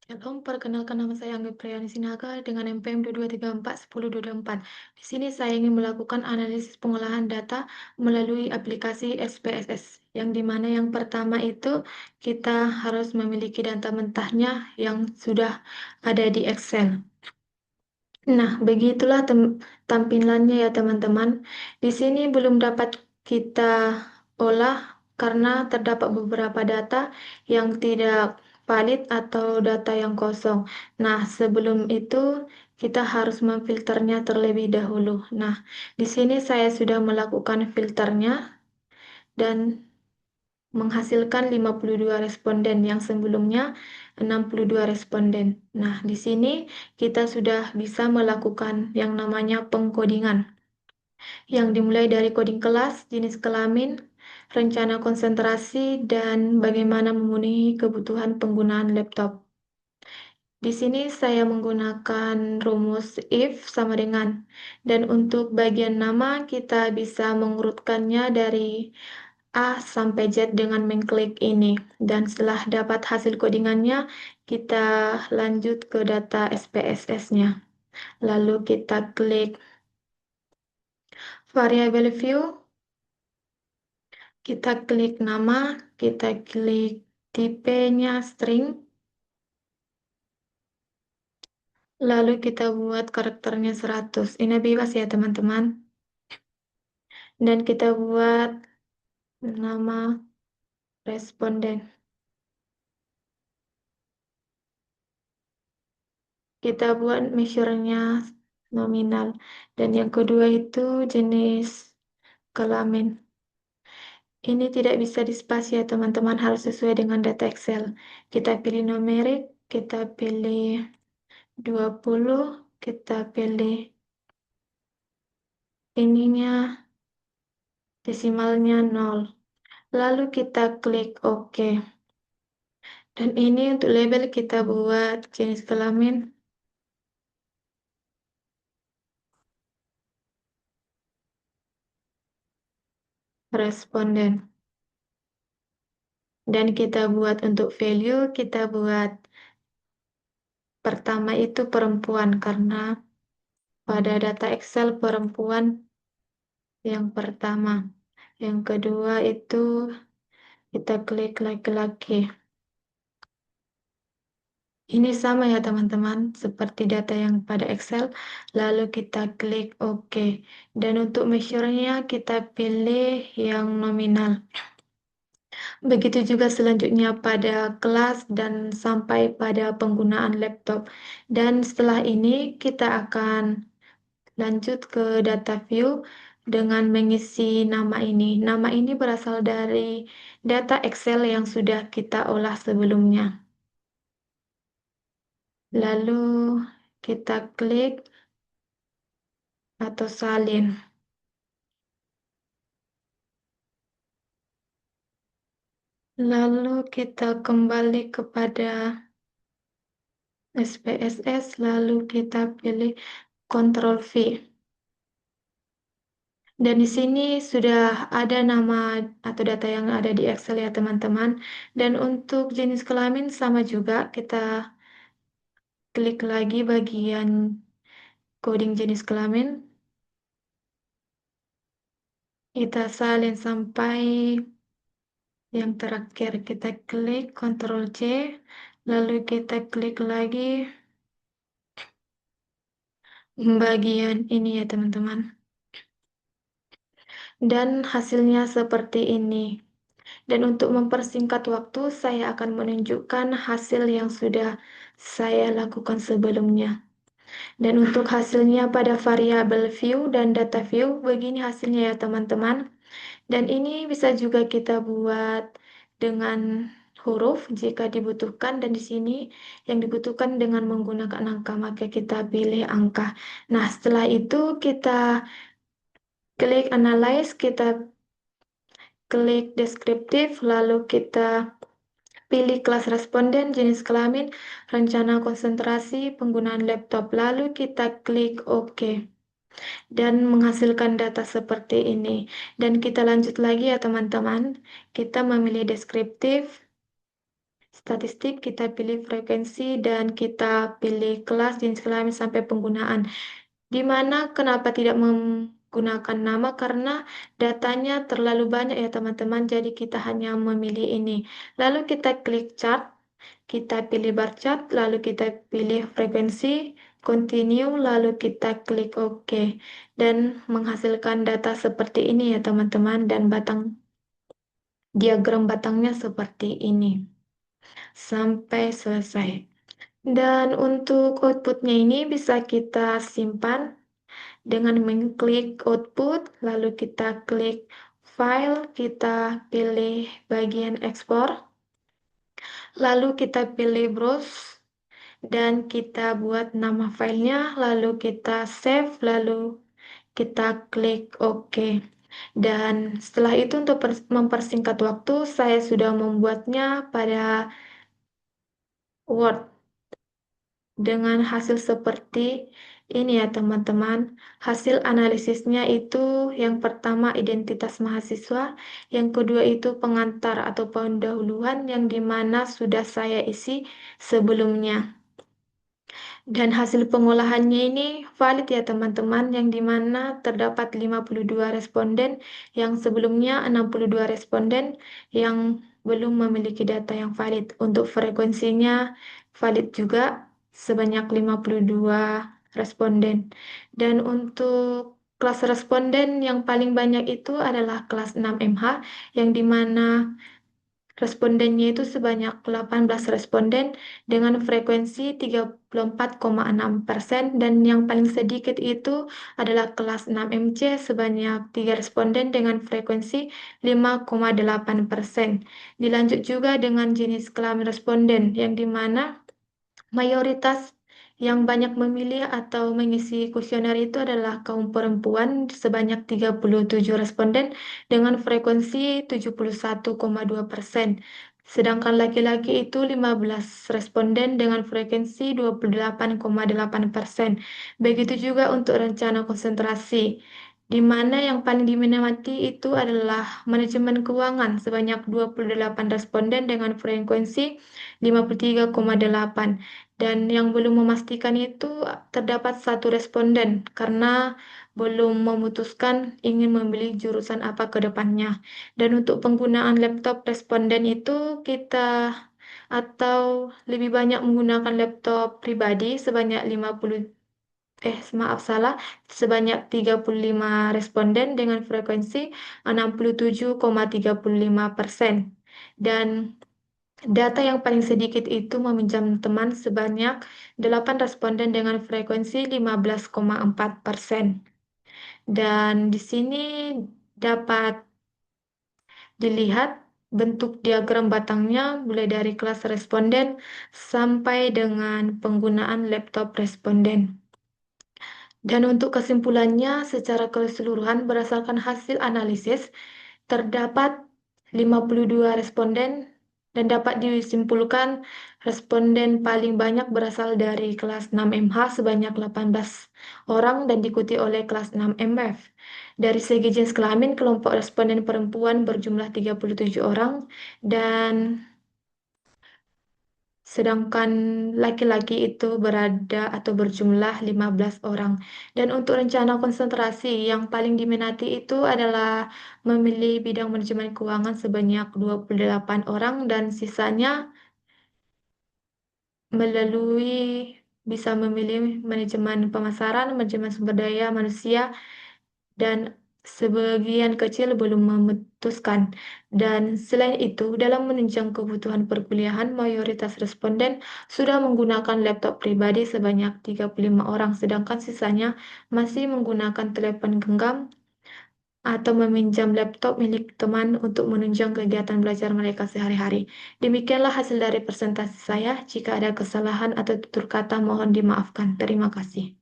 Shalom, perkenalkan nama saya Angga Priyani Sinaga dengan NPM 2234 Di sini saya ingin melakukan analisis pengolahan data melalui aplikasi SPSS, yang dimana yang pertama itu kita harus memiliki data mentahnya yang sudah ada di Excel. Nah, begitulah tampilannya ya teman-teman. Di sini belum dapat kita olah karena terdapat beberapa data yang tidak valid atau data yang kosong. Nah, sebelum itu kita harus memfilternya terlebih dahulu. Nah, di sini saya sudah melakukan filternya dan menghasilkan 52 responden yang sebelumnya 62 responden. Nah, di sini kita sudah bisa melakukan yang namanya pengkodingan, yang dimulai dari coding kelas, jenis kelamin, rencana konsentrasi, dan bagaimana memenuhi kebutuhan penggunaan laptop. Di sini saya menggunakan rumus if sama dengan, dan untuk bagian nama kita bisa mengurutkannya dari A sampai Z dengan mengklik ini. Dan setelah dapat hasil codingannya, kita lanjut ke data SPSS-nya. Lalu kita klik variable view, kita klik nama, kita klik tipenya string, lalu kita buat karakternya 100. Ini bebas ya teman-teman. Dan kita buat nama responden. Kita buat measure-nya nominal. Dan yang kedua itu jenis kelamin. Ini tidak bisa dispasi ya teman-teman, harus sesuai dengan data Excel. Kita pilih numerik, kita pilih 20, kita pilih ininya, desimalnya 0. Lalu kita klik OK. Dan ini untuk label kita buat jenis kelamin. Responden. Dan kita buat untuk value, kita buat pertama itu perempuan karena pada data Excel perempuan yang pertama. Yang kedua itu kita klik laki-laki. Ini sama ya teman-teman, seperti data yang pada Excel. Lalu kita klik OK. Dan untuk measure-nya kita pilih yang nominal. Begitu juga selanjutnya pada kelas dan sampai pada penggunaan laptop. Dan setelah ini kita akan lanjut ke data view dengan mengisi nama ini. Nama ini berasal dari data Excel yang sudah kita olah sebelumnya. Lalu kita klik atau salin. Lalu kita kembali kepada SPSS, lalu kita pilih Ctrl V. Dan di sini sudah ada nama atau data yang ada di Excel ya teman-teman. Dan untuk jenis kelamin sama juga, kita klik lagi bagian coding jenis kelamin. Kita salin sampai yang terakhir. Kita klik Ctrl C, lalu kita klik lagi bagian ini ya teman-teman. Dan hasilnya seperti ini. Dan untuk mempersingkat waktu, saya akan menunjukkan hasil yang sudah saya lakukan sebelumnya. Dan untuk hasilnya pada variabel view dan data view, begini hasilnya ya teman-teman. Dan ini bisa juga kita buat dengan huruf jika dibutuhkan, dan di sini yang dibutuhkan dengan menggunakan angka, maka kita pilih angka. Nah, setelah itu kita klik analyze, kita klik deskriptif, lalu kita pilih kelas responden, jenis kelamin, rencana konsentrasi, penggunaan laptop, lalu kita klik OK. Dan menghasilkan data seperti ini. Dan kita lanjut lagi ya teman-teman. Kita memilih deskriptif, statistik, kita pilih frekuensi, dan kita pilih kelas, jenis kelamin, sampai penggunaan. Di mana kenapa tidak menggunakan nama? Karena datanya terlalu banyak ya teman-teman, jadi kita hanya memilih ini. Lalu kita klik chart, kita pilih bar chart, lalu kita pilih frekuensi, continue, lalu kita klik OK. Dan menghasilkan data seperti ini ya teman-teman, dan diagram batangnya seperti ini. Sampai selesai. Dan untuk outputnya ini bisa kita simpan dengan mengklik output, lalu kita klik file, kita pilih bagian ekspor, lalu kita pilih browse, dan kita buat nama filenya, lalu kita save, lalu kita klik OK. Dan setelah itu untuk mempersingkat waktu, saya sudah membuatnya pada Word dengan hasil seperti ini ya teman-teman. Hasil analisisnya itu yang pertama identitas mahasiswa, yang kedua itu pengantar atau pendahuluan yang dimana sudah saya isi sebelumnya. Dan hasil pengolahannya ini valid ya teman-teman, yang dimana terdapat 52 responden, yang sebelumnya 62 responden yang belum memiliki data yang valid. Untuk frekuensinya valid juga sebanyak 52 responden. Dan untuk kelas responden yang paling banyak itu adalah kelas 6MH, yang dimana respondennya itu sebanyak 18 responden dengan frekuensi 34,6%, dan yang paling sedikit itu adalah kelas 6MC sebanyak 3 responden dengan frekuensi 5,8%. Dilanjut juga dengan jenis kelamin responden yang dimana mayoritas yang banyak memilih atau mengisi kuesioner itu adalah kaum perempuan sebanyak 37 responden dengan frekuensi 71,2%. Sedangkan laki-laki itu 15 responden dengan frekuensi 28,8%. Begitu juga untuk rencana konsentrasi, di mana yang paling diminati itu adalah manajemen keuangan sebanyak 28 responden dengan frekuensi 53,8. Dan yang belum memastikan itu terdapat satu responden karena belum memutuskan ingin memilih jurusan apa ke depannya. Dan untuk penggunaan laptop responden itu kita atau lebih banyak menggunakan laptop pribadi sebanyak 50 maaf salah, sebanyak 35 responden dengan frekuensi 67,35%. Dan data yang paling sedikit itu meminjam teman sebanyak 8 responden dengan frekuensi 15,4%. Dan di sini dapat dilihat bentuk diagram batangnya mulai dari kelas responden sampai dengan penggunaan laptop responden. Dan untuk kesimpulannya, secara keseluruhan berdasarkan hasil analisis, terdapat 52 responden dan dapat disimpulkan responden paling banyak berasal dari kelas 6MH sebanyak 18 orang dan diikuti oleh kelas 6MF. Dari segi jenis kelamin, kelompok responden perempuan berjumlah 37 orang dan sedangkan laki-laki itu berada atau berjumlah 15 orang. Dan untuk rencana konsentrasi yang paling diminati itu adalah memilih bidang manajemen keuangan sebanyak 28 orang dan sisanya melalui bisa memilih manajemen pemasaran, manajemen sumber daya manusia, dan sebagian kecil belum memutuskan. Dan selain itu, dalam menunjang kebutuhan perkuliahan, mayoritas responden sudah menggunakan laptop pribadi sebanyak 35 orang, sedangkan sisanya masih menggunakan telepon genggam atau meminjam laptop milik teman untuk menunjang kegiatan belajar mereka sehari-hari. Demikianlah hasil dari presentasi saya. Jika ada kesalahan atau tutur kata, mohon dimaafkan. Terima kasih.